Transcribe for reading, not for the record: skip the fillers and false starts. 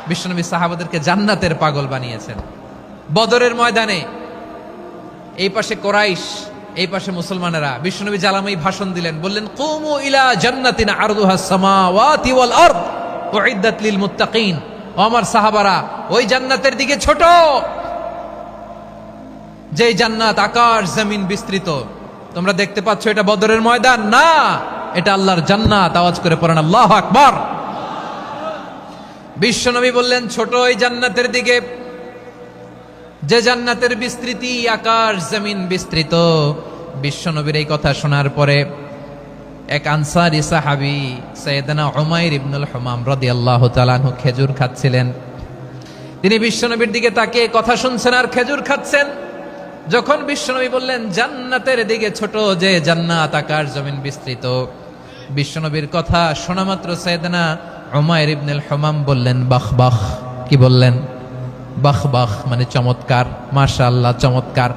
বিশ্বনবী সাহাবাদেরকে জান্নাতের পাগল বানিয়েছেন। বদরের ময়দানে এই পাশে কোরাইশ, এই পাশে মুসলমানেরা, বিশ্বনবী জ্বালাময়ী ভাষণ দিলেন, বললেন কুমু ইলা জান্নাতিন আরদুহাস সামাওয়াতি ওয়াল আরদ উইদ্দাত লিল মুত্তাকিন। ও আমার সাহাবারা, ওই জান্নাতের দিকে ছোট, যে জান্নাত আকাশ জমিন বিস্তৃত। তোমরা দেখতে পাচ্ছ এটা বদরের ময়দান না, এটা আল্লাহর জান্নাত। আওয়াজ করে পড়েন আল্লাহু আকবার। বিশ্বনবী বললেন ছোট ওই জান্নাতের দিকে, যে জান্নাতের বিস্তৃতি আকাশ জমিন বিস্তৃত। বিশ্বনবীর এই কথা শোনার পরে এক আনসারী সাহাবী সাইয়েদনা উমাইর ইবনুল হুমাম রাদিয়াল্লাহু তাআলা আনহু খেজুর খাচ্ছিলেন। তিনি বিশ্বনবীর দিকে তাকিয়ে কথা শুনছেন আর খেজুর খাচ্ছেন। যখন বিশ্বনবী বললেন জান্নাতের দিকে ছোট, যে জান্নাত আকাশ জমিন বিস্তৃত, বিশ্বনবীর কথা শোনা মাত্র সাইয়েদনা উমাইর ইবনুল হুমাম বললেন বাহ বাহ। কি বললেন? বাহ বাহ মানে চমৎকার, মাশাআল্লাহ চমৎকার।